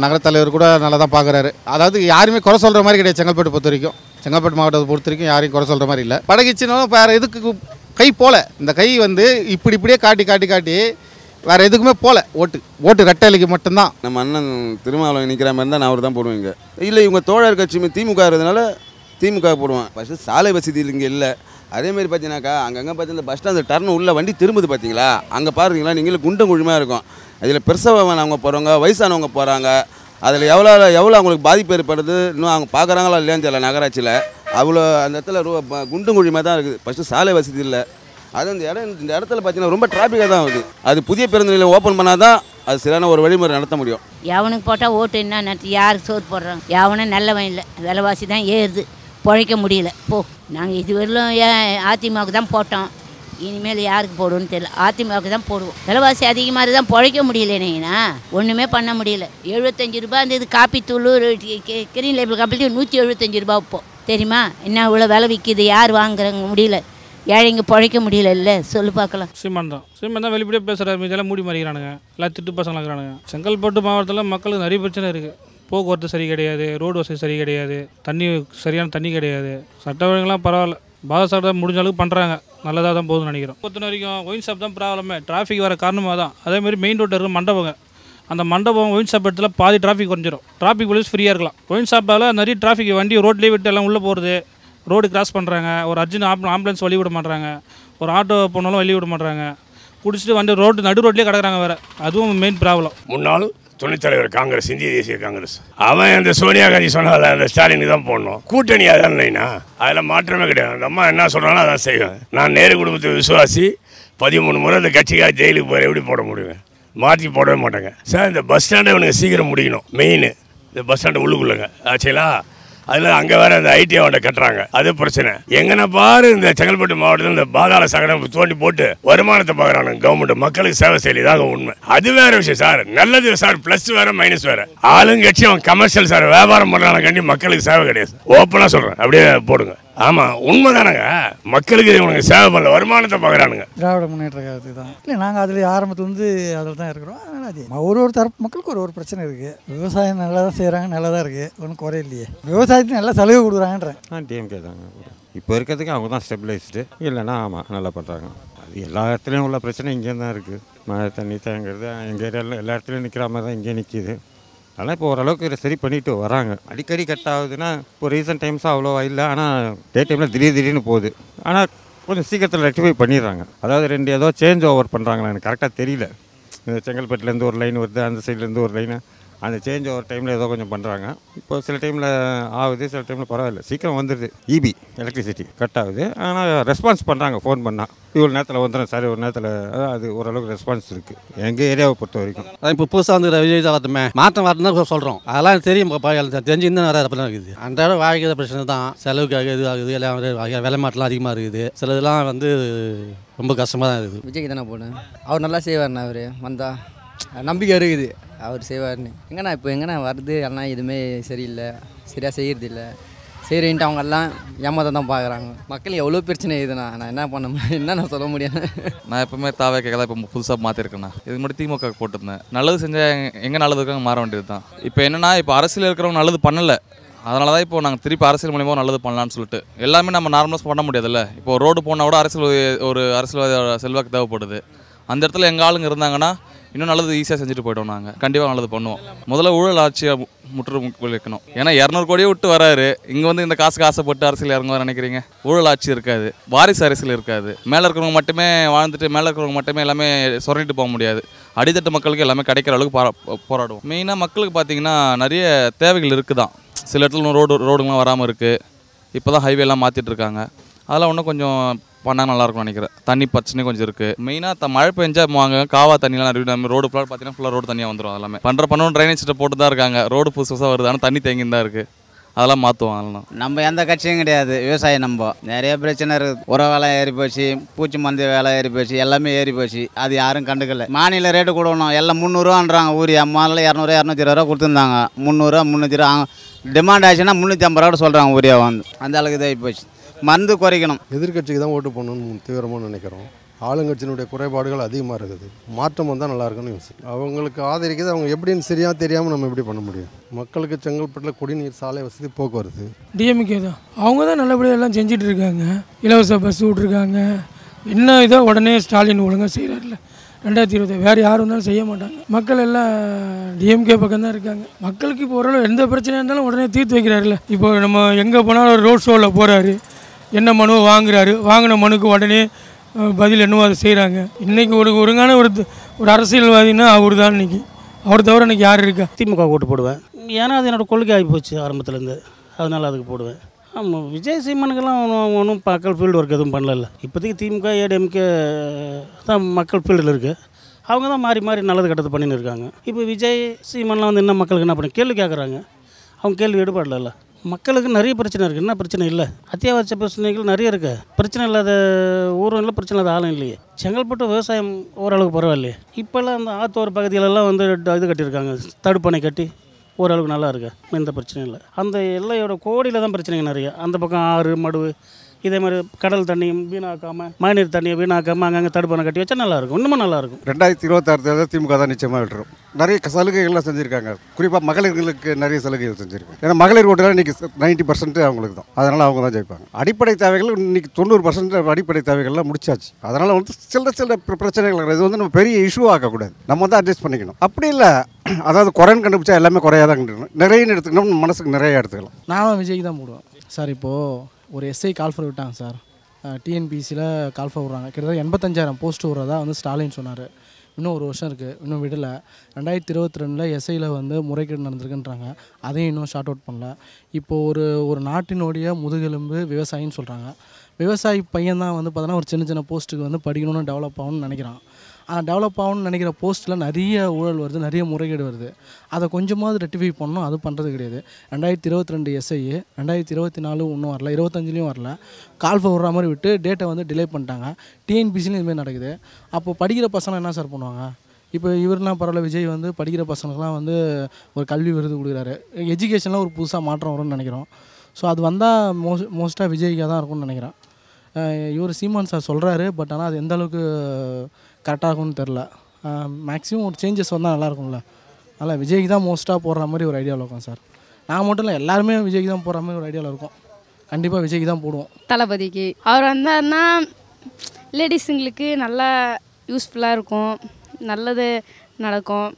நகரத் தலைவர் கூட நல்லா தான் பார்க்குறாரு. அதாவது யாருமே குறை சொல்கிற மாதிரி கிடையாது. செங்கல்பட்டு பொறுத்த வரைக்கும், செங்கல்பட்டு மாவட்டத்தை பொறுத்த வரைக்கும் யாரையும் குறை சொல்கிற மாதிரி இல்லை. பழகிச்சுனாலும் வேறு எதுக்கு கை போல, இந்த கை வந்து இப்படியே காட்டி வேறு எதுக்குமே போல. ஓட்டு ரெட்டைலைக்கு மட்டும்தான். நம்ம அண்ணன் திருமாவளவன் நிற்கிற மாதிரி தான் நான் அவர் தான் போடுவீங்க. இல்லை இவங்க தோழர் கட்சி திமுக இருக்கிறதுனால திமுக போடுவேன். ஃபஸ்ட்டு சாலை வசதி இங்கே இல்லை. அதேமாரி பார்த்தீங்கன்னாக்கா அங்கங்கே பார்த்தீங்கன்னா பஸ் ஸ்டாண்ட் டர்னு உள்ள வண்டி திரும்புது பார்த்தீங்களா, அங்கே பாருங்களா நீங்களும் குண்டும் குழிமாக இருக்கும். அதில் பிரசவங்க போகிறவங்க, வயசானவங்க போகிறாங்க. அதில் எவ்வளோ அவங்களுக்கு பாதிப்பு ஏற்படுது இன்னும் அவங்க பார்க்குறாங்களா இல்லையான்னு தெரியல. நகராட்சியில் அவ்வளோ அந்த இடத்துல குண்டும் குழிமாக தான் இருக்குது. ஃபஸ்ட்டு சாலை வசதி இல்லை. அது இந்த இடத்துல பார்த்தீங்கன்னா ரொம்ப டிராஃபிக்காக தான் ஆகுது. அது புதிய பேருந்து நிலையம் ஓப்பன் பண்ணால் தான் அது சரியான ஒரு வழிமுறை நடத்த முடியும். எவனுக்கு போட்டால் ஓட்டு என்ன நடத்தி யாருக்கு சோறு போடுறாங்க? எவனும் நல்லவன் இல்லை. விலைவாசி தான் ஏறுது, பிழைக்க முடியல. நாங்கள் இதுவரையிலும் அதிமுகவுக்கு தான் போட்டோம். இனிமேல் யாருக்கு போடுவோன்னு தெரியல. அதிமுகவுக்கு தான் போடுவோம். விலைவாசி அதிகமாக தான் பிழைக்க முடியலனீங்கன்னா ஒன்றுமே பண்ண முடியல. 75 ரூபா இருந்தது காப்பி தூள், கிரீன் லேபிள் காப்பி 175 ரூபா இப்போ தெரியுமா? என்ன இவ்வளோ விலை விற்கிது, யார் வாங்குறாங்க? முடியல, ஏழைங்க பிழைக்க முடியல. இல்லை சொல்லு பார்க்கலாம். சீமான் தான் வெளிப்படையாக பேசுகிறாரு. இதெல்லாம் மூடி மாறிக்கிறானுங்க, எல்லாம் திட்டு பசங்களாக இருக்கிறானுங்க. செங்கல்பட்டு மாவட்டத்தில் மக்களுக்கு நிறைய பிரச்சனை இருக்குது. போக்குவரத்து சரி கிடையாது, ரோடு வசதி சரி கிடையாது, சரியான தண்ணி கிடையாது. சட்ட ஒழுங்குலாம் பரவாயில்ல, பாதசாட்டை முடிஞ்ச அளவுக்கு பண்ணுறாங்க, நல்லதாக தான் போகுதுன்னு நினைக்கிறோம். பொறுத்த வரைக்கும் ஒயின் ஷாப் தான் ப்ராப்ளமே. டிராஃபிக் வர காரணமாக தான். அதேமாதிரி மெயின் ரோட்டில் இருக்கிற மண்டபங்க, அந்த மண்டபம் ஒயின் ஷாப் இடத்துல பாதி டிராஃபிக் குறைஞ்சிடும். டிராஃபிக் போலீஸ் ஃப்ரீயாக இருக்கலாம். ஒயின் ஷாப்பால் நிறைய டிராஃபிக், வண்டி ரோட்லேயே விட்டு எல்லாம் உள்ளே போகிறது, ரோடு கிராஸ் பண்ணுறாங்க. ஒரு அர்ஜென்ட் ஆம்புலன்ஸ் வழி விட மாட்டாங்க, ஒரு ஆட்டோ போனாலும் வழி விட மாட்டாங்க. குடிச்சிட்டு வண்டி நடு ரோட்லேயே கிடக்குறாங்க வேறு. அதுவும் மெயின் ப்ராப்ளம். முன்னாள் துணைத் தலைவர் காங்கிரஸ், இந்திய தேசிய காங்கிரஸ், அவன் அந்த சோனியா காந்தி சொன்னதில்ல, அந்த ஸ்டாலினுக்கு தான் போடணும். கூட்டணி அதான் இல்லைன்னா அதில் மாற்றமே கிடையாது. அந்த அம்மா என்ன சொல்கிறாலும் அதான் செய்வேன். நான் நேரு குடும்பத்தை விசுவாசி 13 முறை இந்த கட்சிக்காக ஜெயிலுக்கு போகிற எப்படி போட முடியுங்க? மாற்றி போடவே மாட்டாங்க சார். இந்த பஸ் ஸ்டாண்டை இவனுக்கு சீக்கிரம் முடிக்கணும். மெயின் இந்த பஸ் ஸ்டாண்டு உள்ளுக்குள்ளங்க ஆச்சுங்களா. அதில் அங்கே வேறு அந்த ஐடி அவன்கிட்ட கட்டுறாங்க, அது பிரச்சனை. எங்கன்னா பாரு இந்த செங்கல்பட்டு மாவட்டத்தில் இந்த பாதாள சாக்கடை தோண்டி போட்டு வருமானத்தை பார்க்குறாங்க கவர்மெண்ட். மக்களுக்கு சேவை செய்யலாம் உண்மை. அது வேற விஷயம் சார், நல்லது சார். ப்ளஸ் வேறு மைனஸ் வேறு. ஆளுங்கட்சி அவன் கமர்ஷியல் சார், வியாபாரம் பண்ணுறாங்க கண்டி மக்களுக்கு சேவை கிடையாது. ஓப்பனாக சொல்கிறேன், அப்படியே போடுங்க. ஆமாம் உண்மை தானேங்க. மக்களுக்கு இவனுக்கு சேவை பண்ணல, வருமானத்தை பார்க்குறானுங்க. திராவிட முன்னேற்ற கழகத்துக்கு தான். இல்லை நாங்கள் அதில் ஆரம்பத்துலேருந்து அதில் தான் இருக்கிறோம். அதனால் அது ஒரு தரப்பு மக்களுக்கு ஒரு பிரச்சனை இருக்குது. விவசாயம் நல்லா தான் செய்கிறாங்க, நல்லா தான் இருக்குது, ஒன்றும் குறை இல்லையே. விவசாயத்துக்கு நல்லா சலுகை கொடுக்குறாங்கன்றேன். டிஎம்கே தாங்க. இப்போ இருக்கிறதுக்கு அவங்க தான் ஸ்டெபிலைஸ்டு. இல்லைன்னா ஆமாம் நல்லா பண்ணுறாங்க. அது எல்லா இடத்துலையும் உள்ள பிரச்சனை இங்கே தான் இருக்குது. மழை தண்ணி தேங்கிறது எங்கள் ஏரியாவில் எல்லா இடத்துலையும் நிற்கிற மாதிரி தான் இங்கே நிற்கிது. அதனால் இப்போ ஓரளவுக்கு இதை சரி பண்ணிட்டு வராங்க. அடிக்கடி கட் ஆகுதுன்னா இப்போ ரீசன்ட் டைம்ஸாக அவ்வளோவா இல்லை. ஆனால் டே டைமில் திடீர்னு போகுது. ஆனால் கொஞ்சம் சீக்கிரத்தில் ரெக்டிஃபை பண்ணிடுறாங்க. அதாவது ஏதோ சேஞ்ச் ஓவர் பண்ணுறாங்களா எனக்கு கரெக்டாக தெரியல. செங்கல்பட்டுலேருந்து ஒரு லைன் வருது, அந்த சைட்லேருந்து ஒரு லைனு அந்த சேஞ்ச் ஒரு டைமில் ஏதோ கொஞ்சம் பண்ணுறாங்க. இப்போ சில டைமில் ஆகுது, சில டைமில் பரவாயில்ல, சீக்கிரம் வந்துடுது. இபி எலக்ட்ரிசிட்டி கட் ஆகுது, ஆனால் ரெஸ்பான்ஸ் பண்ணுறாங்க. ஃபோன் பண்ணால் இவ்வளோ நேரத்தில் வந்துடும் சார், ஒரு நேரத்தில் அது ஓரளவுக்கு ரெஸ்பான்ஸ் இருக்குது எங்கள் ஏரியாவை பொறுத்த வரைக்கும். அதான் இப்போ புதுசாக வந்து விஜய் வரட்டுமே மாற்றம் வரட்டுன்னு தான் சொல்கிறோம். அதெல்லாம் தெரியும், தெரிஞ்சு இன்னும் நிறைய அப்படி தான் இருக்குது. அன்றாட வாழ்க்கை பிரச்சனை தான், செலவுக்காக இது ஆகுது, எல்லாம் விலை மாட்டெல்லாம் அதிகமாக இருக்குது. சில இதெல்லாம் வந்து ரொம்ப கஷ்டமாக தான் இருக்குது. விஜய்க்கு தானே போனேன், அவர் நல்லா செய்வார்ண்ணா. அவர் வந்தால் நம்பிக்கை இருக்குது அவர் செய்வார்னு. எங்கண்ணா இப்போ எங்கண்ணா வருது எல்லாம் எதுவுமே சரியில்லை, சரியாக செய்கிறதில்ல. சரின்ட்டு அவங்கெல்லாம் ஏமாத்த தான் பார்க்குறாங்க. மக்கள் எவ்வளோ பிரச்சனை இதுண்ணா, நான் என்ன பண்ண முடியும், என்ன நான் சொல்ல முடியாது. நான் எப்பவுமே தாவே கேட்கலாம், இப்போ புதுசாக மாற்றிருக்கேண்ணா. இதுக்கு மட்டும் திமுக போட்டிருந்தேன். நல்லது செஞ்சால் எங்கே நல்லது இருக்காங்க மாற வேண்டியது தான். இப்போ என்னென்னா, இப்போ அரசியல் இருக்கிறவங்க நல்லது பண்ணலை, அதனால தான் இப்போ நாங்கள் திருப்பி அரசியல் மூலியமாக நல்லது பண்ணலான்னு சொல்லிட்டு. எல்லாமே நம்ம நார்மலாக பண்ண முடியாதுல்ல. இப்போ ரோடு போனால் கூட ஒரு அரசியல்வாதி செல்வாக்கு தேவைப்படுது. அந்த இடத்துல எங்கள் ஆளுங்க இருந்தாங்கன்னா இன்னும் நல்லது ஈஸியாக செஞ்சுட்டு போய்ட்டோம். நாங்கள் கண்டிப்பாக நல்லது பண்ணுவோம். முதல்ல ஊழல் ஆட்சியை முற்று வைக்கணும். ஏன்னா 200 கோடியே விட்டு வராரு, இங்கே வந்து இந்த காசுக்கு ஆசைப்பட்டு அரசியல் இறங்குவார் நினைக்கிறீங்க? ஊழல் ஆட்சி இருக்காது, வாரிசு அரசியல் இருக்காது. மேலே இருக்கிறவங்க மட்டுமே வாழ்ந்துட்டு மேலே இருக்கிறவங்க மட்டுமே எல்லாமே சொரண்டிட்டு போக முடியாது. அடித்தட்டு மக்களுக்கு எல்லாமே கிடைக்கிற அளவுக்கு போராடுவோம். மெயினாக மக்களுக்கு பார்த்திங்கன்னா நிறைய தேவைகள் இருக்குது தான். சில இடத்துல ரோடுங்களாம் வராமல் இருக்குது. இப்போ தான் ஹைவேலாம் மாற்றிட்டு இருக்காங்க. அதெல்லாம் இன்னும் கொஞ்சம் பண்ணால் நல்லாயிருக்கும்னு நினைக்கிறேன். தண்ணி பிரச்சனை கொஞ்சம் இருக்குது. மெயினாக மழை பெஞ்சா வாங்க காவா தண்ணியெலாம் நிறைய நம்ம ரோடு ஃபுல்லாக பார்த்தீங்கன்னா ஃபுல்லாக ரோடு தண்ணியாக வந்துடும். எல்லாமே பண்ணுறோம் ட்ரைனேஜ் போட்டு தான் இருக்காங்க. ரோடு புதுசாக வருது, ஆனால் தண்ணி தேங்கின்னு தான் இருக்குது. அதெல்லாம் மாற்றுவோம். அதெல்லாம் நம்ம எந்த கட்சியும் கிடையாது, விவசாயம். நம்ம நிறைய பிரச்சனை இருக்குது. உர வேலை ஏறி போச்சு, பூச்சி மருந்து வேலை ஏறி போச்சு, எல்லாமே ஏறி போச்சு. அது யாரும் கண்டுக்கல. மாநில ரேட்டு கொடுக்கணும், எல்லாம் 300ரூவான்றாங்க. ஊரியா முதல்ல 200 220 ரூபா கொடுத்துருந்தாங்க. 300 300 டிமாண்ட் ஆச்சுன்னா 350 ரூபா சொல்கிறாங்க ஊரியா வந்து. அந்த அளவுக்கு இதாகி போச்சு. மருந்து குறைக்கணும். எதிர்கட்சிக்கு தான் ஓட்டு போடணும்னு தீவிரமாக நினைக்கிறோம். ஆளுங்கட்சியினுடைய குறைபாடுகள் அதிகமாக இருக்குது. மாற்றம் வந்தால் நல்லா இருக்குன்னு யோசிக்கும். அவங்களுக்கு ஆதரிக்கிறது அவங்க எப்படின்னு சரியாக தெரியாமல் நம்ம எப்படி பண்ண முடியும்? மக்களுக்கு செங்கல்பட்டில் குடிநீர், சாலை வசதி, போக்குவரத்து டிஎம்கே தான். அவங்க தான் நல்லபடியாக எல்லாம் செஞ்சுட்டு இருக்காங்க. இலவச பஸ் விட்ருக்காங்க. என்ன இதோ உடனே ஸ்டாலின் ஒழுங்காக செய்கிறாருல 2020 வேறு யாரும் இருந்தாலும் செய்ய மாட்டாங்க. மக்கள் எல்லாம் டிஎம்கே பக்கம் தான் இருக்காங்க. மக்களுக்கு இப்போ ஓரளவு எந்த பிரச்சனையாக இருந்தாலும் உடனே தீர்த்து வைக்கிறாருல. இப்போ நம்ம எங்கே போனாலும் ரோட் ஷோவில் போகிறாரு, என்ன மனுவை வாங்குறாரு, வாங்கின மனுக்கு உடனே பதில் என்னவோ அதை செய்கிறாங்க. இன்றைக்கி ஒருங்கான ஒரு அரசியல்வாதின்னா அவர் தான். இன்றைக்கி அவர் தவிர இன்றைக்கி யார் இருக்கா? திமுக ஓட்டு போடுவேன். ஏன்னா அது என்னோடய கொள்கை ஆகி போச்சு ஆரம்பத்துலேருந்து, அதனால் அதுக்கு போடுவேன். ஆமாம், விஜய் சீமானுக்கெல்லாம் ஒன்றும் மக்கள் ஃபீல்டு ஒர்க் எதுவும் பண்ணல. இப்போதைக்கு திமுக ஏடிஎம்கே தான் மக்கள் ஃபீல்டில் இருக்குது. அவங்க தான் மாறி மாறி நல்லது கெட்டது பண்ணின்னு இருக்காங்க. இப்போ விஜய் சீமான்லாம் வந்து என்ன மக்களுக்கு என்ன பண்ணி கேள்வி கேட்குறாங்க. அவங்க கேள்வி எடுபடல. மக்களுக்கு நிறைய பிரச்சனை இருக்குது. என்ன பிரச்சனை இல்லை? அத்தியாவசிய பிரச்சனைகள் நிறைய இருக்குது. பிரச்சனை இல்லாத ஊரும் இல்லை, பிரச்சனை இல்லாத ஆளும் இல்லையே. செங்கல்பட்டு விவசாயம் ஓரளவுக்கு பரவாயில்லையே. இப்போல்லாம் அந்த ஆத்தோர் பகுதிகளெல்லாம் வந்து இது கட்டியிருக்காங்க, தடுப்பணை கட்டி ஓரளவுக்கு நல்லா இருக்குது. எந்த பிரச்சனையும் இல்லை. அந்த எல்லையோட கோடியில் தான் பிரச்சனைங்க நிறைய. அந்த பக்கம் ஆறு மடுவு இதே மாதிரி கடல் தண்ணி வீணாக்காமல், மழைநீர் தண்ணியை வீணாக்காமல் அங்கங்கே தடுப்பணை கட்டி வச்சா நல்லாயிருக்கும். இன்னமும் நல்லாயிருக்கும். 2026 திமுக தான் நிச்சயமாக விட்டுரும். நிறைய சலுகைகள்லாம் செஞ்சுருக்காங்க. குறிப்பாக மகளிர்களுக்கு நிறைய சலுகைகள் செஞ்சுருக்காங்க. ஏன்னா மகளிர் ஓட்டுலாம் இன்றைக்கி 90% அவங்களுக்கு தான். அதனால் அவங்க தான் ஜெயிப்பாங்க. அடிப்படை தேவைகள் இன்றைக்கி 90% அடிப்படை தேவைகள்லாம் முடிச்சாச்சு. அதனால் வந்து சில பிரச்சனைகள் இது வந்து நம்ம பெரிய இஷ்யூ ஆக்கக்கூடாது. நம்ம வந்து அட்ஜஸ்ட் பண்ணிக்கணும். அப்படி இல்லை, அதாவது குறைன்னு கண்டுபிடிச்சா எல்லாமே குறையாக தான் கண்டுக்கணும். நிறையன்னு எடுத்துக்கணும், மனசுக்கு நிறைய எடுத்துக்கலாம். நானும் விஜய்க்கு தான் போடுவேன் சார். இப்போது ஒரு எஸ்ஐ கால்ஃபர் விட்டாங்க சார். டிஎன்பிசியில் கால்ஃபர் விட்றாங்க. கிட்டத்தட்ட 85,000 போஸ்ட் விட்றதா வந்து ஸ்டாலின் சொன்னார். இன்னும் ஒரு வருஷம் இருக்குது, இன்னும் விடலை. 2022 எஸ்ஐயில் வந்து முறைகேடு நடந்திருக்குன்றாங்க. அதையும் இன்னும் ஷார்ட் அவுட் பண்ணல. இப்போது ஒரு நாட்டினுடைய முதுகெலும்பு விவசாயின்னு சொல்கிறாங்க. விவசாயி பையன் தான் வந்து பார்த்தோன்னா ஒரு சின்ன போஸ்ட்டுக்கு வந்து படிக்கணும்னு டெவலப் ஆகணும்னு நினைக்கிறான். ஆனால் டெவலப் ஆகணும்னு நினைக்கிற போஸ்ட்டில் நிறைய ஊழல் வருது, நிறைய முறைகேடு வருது. அதை கொஞ்சமாவது ரெக்டிஃபை பண்ணணும். அது பண்ணுறது கிடையாது. 2022 எஸ்ஐ 2024 இன்னும் வரல, 25லேயும் வரல. கால்ஃபர் விடுற மாதிரி விட்டு டேட்டை வந்து டிலே பண்ணிட்டாங்க. டிஎன்பிசிலையும் இதுமாதிரி நடக்குது. அப்போ படிக்கிற பசங்க என்ன சார் பண்ணுவாங்க? இப்போ இவர்லாம் பரவாயில்ல, விஜய் வந்து படிக்கிற பசங்களுக்குலாம் வந்து ஒரு கல்வி விருது கொடுக்குறாரு. எஜுகேஷனில் ஒரு புதுசாக மாற்றம் வரும்னு நினைக்கிறோம். ஸோ அது வந்தால் மோஸ்ட்டாக விஜய்க்காக தான் இருக்கும்னு நினைக்கிறேன். இவர் சீமான் சார் சொல்கிறாரு, பட் ஆனால் அது எந்த அளவுக்கு கரெக்டாக இருக்கும்னு தெரில. மேக்ஸிமம் ஒரு சேஞ்சஸ் வந்தால் நல்லாயிருக்கும்ல. அதனால் விஜய்க்கு தான் மோஸ்ட்டாக போடுற மாதிரி ஒரு ஐடியாவில் இருக்கும் சார். நான் மட்டும் இல்லை, எல்லாருமே விஜய்க்கு தான் போடுற மாதிரி ஒரு ஐடியாவில் இருக்கும். கண்டிப்பாக விஜய்க்கு தான் போடுவோம். தளபதிக்கு அவர் வந்தார்னா லேடிஸுங்களுக்கு நல்லா யூஸ்ஃபுல்லாக இருக்கும், நல்லது நடக்கும்.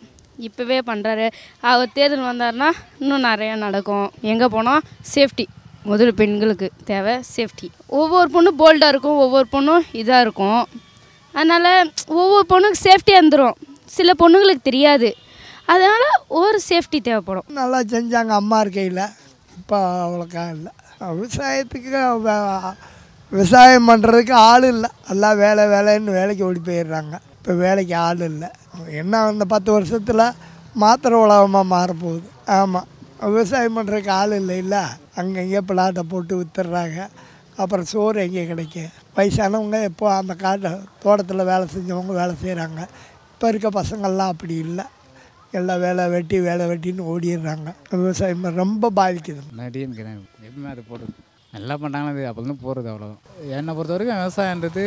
இப்போவே பண்ணுறாரு. அவர் தேர்தல் வந்தார்னா இன்னும் நிறையா நடக்கும். எங்கே போனால் சேஃப்டி முதல் பெண்களுக்கு தேவை சேஃப்டி. ஒவ்வொரு பொண்ணும் போல்டாக இருக்கும், ஒவ்வொரு பொண்ணும் இதாக இருக்கும். அதனால் ஒவ்வொரு பொண்ணுக்கு சேஃப்டியாக இருந்துடும். சில பொண்ணுங்களுக்கு தெரியாது. அதனால் ஒரு சேஃப்டி தேவைப்படும். நல்லா செஞ்சாங்க அம்மா இருக்கையில், இப்போ அவ்வளோக்கா இல்லை. விவசாயத்துக்கு விவசாயம் பண்ணுறதுக்கு ஆள் இல்லை, எல்லாம் வேலைன்னு வேலைக்கு ஓடி போயிடுறாங்க. இப்போ வேலைக்கு ஆள் இல்லை. என்ன இந்த 10 வருஷத்தில் மாத்திரை உலகமாக மாறப்போகுது. ஆமாம், விவசாயம் பண்ணுறதுக்கு ஆள் இல்லை. அங்கங்கே பிளாட்டை போட்டு வித்துடுறாங்க. அப்புறம் சோறு எங்கே கிடைக்கும்? வயசானவங்க எப்போ அந்த தோட்டத்தில் வேலை செஞ்சவங்க வேலை செய்கிறாங்க. இப்போ இருக்க பசங்கள்லாம் அப்படி இல்லை, எல்லாம் வேலை வெட்டின்னு ஓடிடுறாங்க. விவசாயம் ரொம்ப பாதிக்குது. நடிகன் எப்பவுமே அது போடுது நல்லா பண்ணுறாங்களா, அது அப்போதுலேருந்து போகிறது அவ்வளோதான். என்னை பொறுத்த வரைக்கும் விவசாயன்றது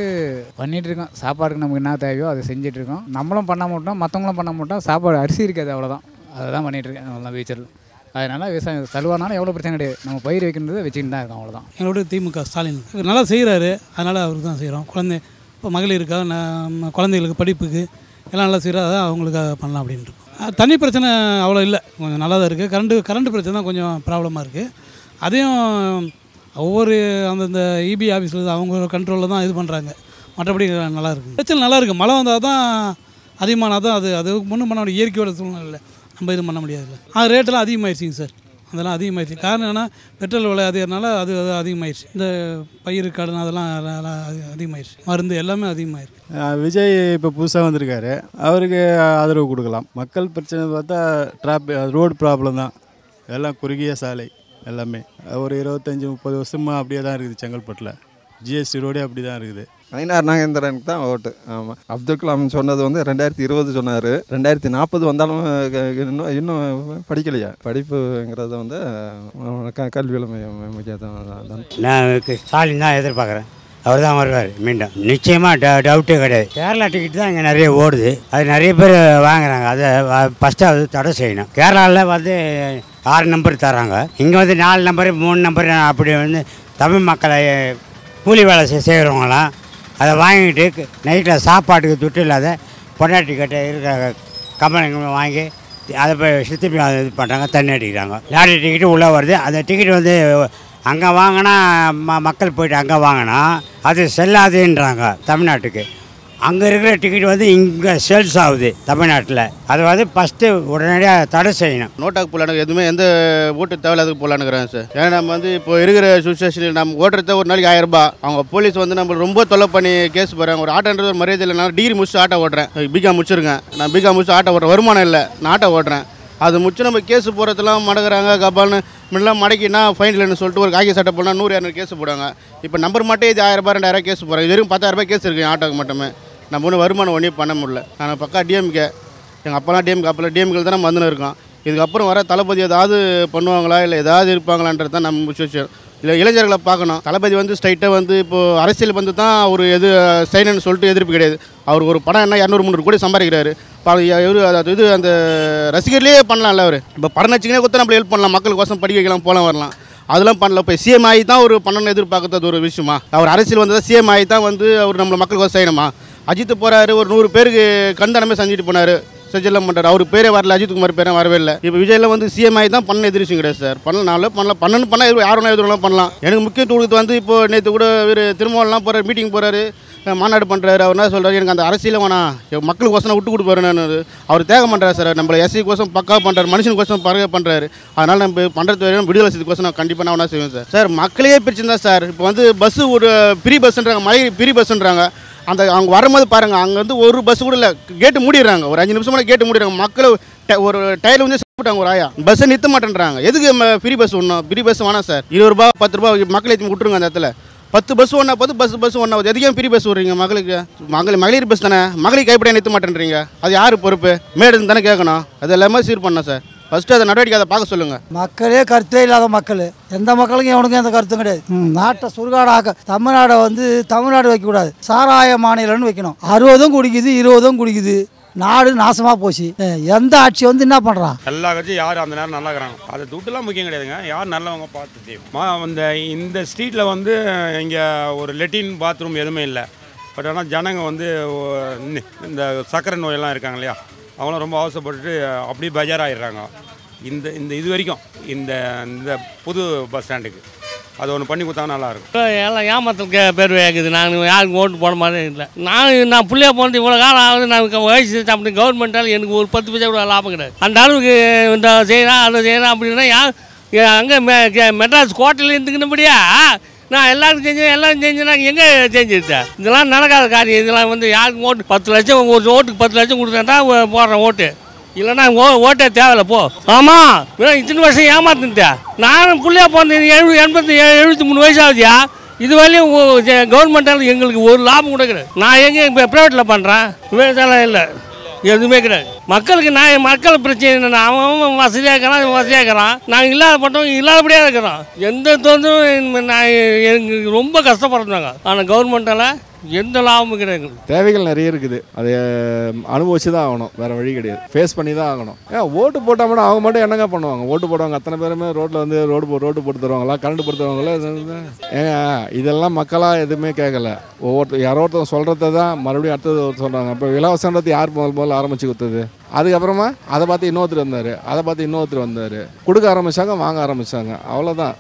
பண்ணிகிட்ருக்கோம். சாப்பாடுக்கு நமக்கு என்ன தேவையோ அதை செஞ்சிட்ருக்கோம். நம்மளும் பண்ண மாட்டோம், மற்றவங்களும் பண்ண மாட்டோம். சாப்பாடு அரிசி இருக்காது, அவ்வளோதான். அதை தான் பண்ணிகிட்ருக்கேன் நல்லா ஃபியூச்சரில். அதனால் விவசாயம் செலவானாலும் எவ்வளோ பிரச்சனை கிடையாது, நம்ம பயிர் வைக்கின்றதை வச்சுக்கிட்டு தான் இருக்கோம், அவ்வளோதான். எங்களோட திமுக ஸ்டாலின் நல்லா செய்கிறாரு, அதனால் அவருக்கு தான் செய்கிறோம். இப்போ மகளிருக்காக குழந்தைகளுக்கு படிப்புக்கு எல்லாம் நல்லா செய்கிறாரு, அதான் அவங்களுக்காக பண்ணலாம் அப்படின்ட்டு. தண்ணி பிரச்சனை அவ்வளோ இல்லை, கொஞ்சம் நல்லா தான் இருக்குது. கரண்ட் பிரச்சனை தான் கொஞ்சம் ப்ராப்ளமாக இருக்குது. அதையும் ஒவ்வொரு அந்தந்த இபி ஆஃபீஸில் அவங்க கண்ட்ரோலில் தான் இது பண்ணுறாங்க. மற்றபடி நல்லா இருக்குது. பிரச்சனை நல்லா இருக்குது. மழை வந்தால் தான் அதிகமானால் தான் அது ஒன்றும் பண்ண முடியும். இயற்கையோட சூழ்நிலை நம்ம இது பண்ண முடியாதுல்ல. அது ரேட்டெல்லாம் அதிகமாகிடுச்சிங்க சார், அதெல்லாம் அதிகமாகிடுச்சு. காரணம் என்னென்னா பெட்ரோல் விலை அதிகனால அது அதிகமாகிடுச்சு. இந்த பயிர் கடன் அதெல்லாம் அதிகமாகிடுச்சு. மருந்து எல்லாமே அதிகமாகிடுச்சு. விஜய் இப்போ புதுசாக வந்திருக்காரு, அவருக்கு ஆதரவு கொடுக்கலாம். மக்கள் பிரச்சனை பார்த்தா ரோடு ப்ராப்ளம் தான். எல்லாம் குறுகிய சாலை எல்லாமே ஒரு 25-30 வருஷமாக அப்படியே தான் இருக்குது. செங்கல்பட்டில் ஜிஎஸ்டி ரோடே அப்படி தான் இருக்குது. நயினார் நாகேந்திரனுக்கு தான் ஓட்டு. ஆமாம், அப்துல் கலாம் சொன்னது 2020 சொன்னார். 2040 வந்தாலும் இன்னும் படிக்கலையா? படிப்புங்கிறது கல்வியில் முக்கியத்துவம். நான் ஸ்டாலின் தான் எதிர்பார்க்குறேன். அவர் தான் வருவார் மீண்டும், நிச்சயமாக டவுட்டே கிடையாது. கேரளா டிக்கெட் தான் இங்கே நிறைய ஓடுது, அது நிறைய பேர் வாங்குறாங்க. அதை ஃபஸ்ட்டு அது தடை செய்யணும். கேரளாவில் 6 நம்பர் தராங்க, இங்கே 4 நம்பர் 3 நம்பர். அப்படி தமிழ் மக்களை கூலி வேலை செய்கிறவங்களாம் அதை வாங்கிட்டு நைட்டில் சாப்பாட்டுக்கு துட்டு இல்லாத பொண்டாட்டி கிட்ட இருக்கிற கம்பெனிங்க வாங்கி அதை போய் திருப்பி இது பண்ணுறாங்க, தண்ணி அடிக்கிறாங்க. லாட்ரி டிக்கெட்டு உள்ளே வருது, அந்த டிக்கெட் அங்கே வாங்கினா மக்கள் போய்ட்டு அங்கே வாங்கினா அது செல்லாதுன்றாங்க தமிழ்நாட்டுக்கு. அங்கே இருக்கிற டிக்கெட் இங்கே சேல்ஸ் ஆகுது தமிழ்நாட்டில். அதை ஃபஸ்ட்டு உடனடியாக தடை செய்யணும். நோட்டாக்கு போடலான்னு எதுவுமே எந்த ஓட்டு தேவையில்லாதுக்கு போடலான்னுக்கிறேன் சார். ஏன்னா நம்ம இப்போ இருக்கிற சுச்சுவேஷனில் நம்ம ஓட்டுறத ஒரு நாளைக்கு 1000 ரூபாய். அவங்க போலீஸ் நம்ம ரொம்ப தொல்லை பண்ணி கேஸ் போகிறாங்க. ஒரு ஆட்டோன்றது ஒரு மரியாதை இல்லை. நான் டிகிரி முடிச்சு ஆட்டோ ஓட்டுறேன், பிகாம் முடிச்சிருக்கேன். நான் பிகாம் முடிச்சு ஆட்டோ ஓட்டுறேன், வருமானம் இல்லை, நான் ஆட்டோ ஓட்டுறேன். அது முடிச்சு நம்ம கேஸ் போகிறதெல்லாம் மடக்கிறாங்க. கபால்னு முன்னெல்லாம் மடக்கினா ஃபைன் இல்லைன்னு சொல்லிட்டு ஒரு காக்கி சட்டை போனால் 100-200 கேஸ் போடுவாங்க. இப்போ நம்பர் மட்டும் இது 1000 ரூபாய் 2000 கேஸ் போகிறாங்க. இது வரைக்கும் 10000 ரூபாய் கேஸ் இருக்குது ஆட்டோக்கு மட்டுமே. நம்ம ஒன்றும் வருமானம் ஒன்றும் பண்ண முடியல. நான் பக்கா டிஎம்கே, எங்கள் அப்போலாம் டிஎம்கே, அப்போல்லாம் டிஎம்கே தான் நம்ம வந்துன்னு இருக்கோம். இதுக்கப்புறம் வர தளபதி ஏதாவது பண்ணுவாங்களா இல்லை ஏதாவது இருப்பாங்களான்றது தான் நம்ம விஷயம். இல்லை இளைஞர்களை பார்க்கணும். தளபதி ஸ்ட்ரைட்டாக இப்போது அரசியல் தான் அவர் எது செய்யணும்னு சொல்லிட்டு எதிர்ப்பு கிடையாது. அவர் ஒரு படம் என்ன 200-300 கோடி சம்பாதிக்கிறாரு. அதாவது அந்த ரசிகர்லேயே பண்ணலாம்ல. அவர் இப்போ படம் வச்சுக்கினே கொடுத்தா நம்ம ஹெல்ப் பண்ணலாம், மக்களுக்கோசம் படிக்க வைக்கலாம், போகலாம் வரலாம். அதெல்லாம் பண்ணல. இப்போ சிஎம் ஆகி தான் ஒரு பண்ணணும்னு எதிர்பார்க்கறது ஒரு விஷயமா? அவர் அரசியல் வந்ததா சிஎம் ஆகி தான் அவர் நம்மளை மக்களுக்கோசம் செய்யணுமா? அஜித் போகிறாரு, ஒரு 100 பேருக்கு கண்தானமே செஞ்சுட்டு போனார், செஞ்செல்லாம் பண்ணுறாரு. அவர் பேரே வரல, அஜித் குமார் பேரே வரவே இல்லை. இப்போ விஜயெல்லாம் சிஎம் ஆகி தான் பண்ண எதிர்ப்பு கிடையாது சார். பண்ணணும் யாரும் எதிர்லாம் பண்ணலாம். எனக்கு முக்கியத்துவம் இப்போ நேற்று கூட இவர் திருமாவளம்லாம் போகிறார், மீட்டிங் போகிறாரு, மாநாடு பண்ணுறாரு. அவர் என்ன சொல்கிறாரு, எனக்கு அந்த அரசியலை வேணாம், மக்களுக்கோசம் விட்டு கொடுப்பாரு. நான் அவர் தேக பண்ணுறாரு சார். நம்மளை எஸ்சிக்கோசம் பக்கா பண்ணுறாரு, மனுஷனுக்கோசம் பறக்க பண்ணுறாரு. அதனால் நம்ம பண்ணுறது வரையும் விடுதலை செய்யறதுக்கோசம் நான் கண்டிப்பாக நான் செய்வேன் சார். சார் மக்களையே பிரிச்சுருந்தா சார். இப்போ பஸ்ஸு ஒரு ஃப்ரீ பஸ்ஸுன்றாங்க, மலை ஃப்ரீ பஸ்ஸுன்றாங்க. அவங்க வரும்போது பாருங்கள், அங்கே ஒரு பஸ் கூட இல்லை, கேட்டு மூடிடுறாங்க. ஒரு 5 நிமிஷம் கேட்டு மூடிடுறாங்க. மக்கள் ஒரு டயரில் சாப்பிட்டாங்க. ஒரு ஆயா பஸ்ஸை நிறுத்த மாட்டேன்றாங்க. எதுக்கு ஃப்ரீ பஸ் ஒன்றும்? ஃப்ரீ பஸ் வேணாம் சார். 20 ரூபா 10 ரூபா மக்களை விட்டுருங்க. அந்த இடத்துல 10 பஸ் ஒன்றா போது பஸ் ஒன்றா போகுது. எதுக்கே ஃப்ரீ பஸ் விட்றீங்க மக்களுக்கு? மகளிர் பஸ் தானே, மகளிர் கைப்படையாக நிறுத்த மாட்டேன்றீங்க. அது யார் பொறுப்பு? மேடு தானே கேட்கணும். அது எல்லாமே சீர் பண்ணணும் சார். ஃபஸ்ட்டு அதை நடவடிக்கை அதை பார்க்க சொல்லுங்கள். மக்களே கருத்தே இல்லாத மக்கள், எந்த மக்களுக்கும் எவனுக்கும் எந்த கருத்தும் கிடையாது. நாட்டை சுடுகாடாக்க தமிழ்நாடை தமிழ்நாடு வைக்கக்கூடாது, சாராய மாநிலம்னு வைக்கணும். 60 குடிக்குது, 20 குடிக்குது, நாடு நாசமாக போச்சு. எந்த ஆட்சி என்ன பண்ணுறான்? எல்லா கட்சியும் யார் அந்த நேரம் நல்லா இருக்கிறாங்க. அது துட்டுலாம் முக்கியம் கிடையாதுங்க, யார் நல்லவங்க பார்த்து செய்வோம். இந்த ஸ்ட்ரீட்டில் இங்கே ஒரு லெட்டின் பாத்ரூம் எதுவுமே இல்லை. பட் ஆனால் ஜனங்க இந்த சர்க்கரை நோயெல்லாம் இருக்காங்க இல்லையா, அவங்களும் ரொம்ப அவசரப்பட்டுட்டு அப்படியே பஜாராகிடுறாங்க. இந்த இது வரைக்கும் இந்த புது பஸ் ஸ்டாண்டுக்கு அது ஒன்று பண்ணி கொடுத்தா நல்லாயிருக்கும். எல்லாம் ஏமாத்தலுக்கு பேர் கேட்குது. நாங்கள் யாருக்கும் ஓட்டு போட மாதிரி இல்லை. நான் பிள்ளைய போனது இவ்வளோ காலம் ஆகுது. நான் வயசு அப்படி கவர்மெண்ட்டால் எனக்கு ஒரு 10 பைசா கூட லாபம் கிடையாது. அந்த அளவுக்கு இந்த செய்யலாம் அதை செய்யலாம் அப்படின்னா அங்கே மெட்ராஸ் கோட்டையில் இருந்துக்கினபடியா நான் எல்லாருக்கும் செஞ்சேன். எல்லாரும் செஞ்சேன்னா எங்கே செஞ்சுருச்சேன். இதெல்லாம் நடக்காத காரியம். இதெல்லாம் யாருக்கும் ஓட்டு 10 லட்சம் ஒரு ஓட்டுக்கு 10 லட்சம் கொடுத்தா தான் போடுறேன் ஓட்டு. இல்லைன்னா ஓட்டே தேவையில்ல போ. ஆமாம் இத்தனை வருஷம் ஏமாத்துட்டேன். நானும் பிள்ளையா போனேன் 73 வயசு ஆகுதியா. இது வரையும் கவர்மெண்ட்டால் எங்களுக்கு ஒரு லாபம் கூட கிடையாது. நான் எங்கே இப்போ ப்ரைவேட்டில் பண்ணுறேன். விவசாயம் இல்லை எதுவுமே கிடையாது. மக்களுக்கு மக்கள் பிரச்சனை என்னென்னா அவன் வசதியாக இருக்கிறான். நாங்கள் இல்லாதப்பட்டவங்க இல்லாதபடியாக இருக்கிறோம். எந்த தொந்தரவும் எங்களுக்கு ரொம்ப கஷ்டப்படுறாங்க. ஆனால் கவர்மெண்ட்டால் எந்த லாபமும் கிடையாது. தேவைகள் நிறைய இருக்குது. அதை அனுபவிச்சு தான் ஆகணும். வேறு வழி கிடையாது. ஃபேஸ் பண்ணி தான் ஆகணும். ஓட்டு போட்டால் மட்டும் அவங்க மட்டும் என்னங்க பண்ணுவாங்க? ஓட்டு போடுவாங்க அத்தனை பேருமே ரோட்டில் வந்து ரோடு போட்டு தருவாங்களா? கரண்ட் போட்டு தருவாங்களா? இதெல்லாம் மக்களாக எதுவுமே கேட்கல. யாரோ ஒருத்தர் சொல்கிறத தான் மறுபடியும் அடுத்தது சொல்கிறாங்க. இப்போ இலவசன்றது யார் முதல்ல ஆரம்பித்து கொடுத்தது? அதுக்கப்புறமா அதை பார்த்து இன்னொருத்தர் வந்தார். கொடுக்க ஆரம்பித்தாங்க, வாங்க ஆரம்பித்தாங்க. அவ்வளோதான்.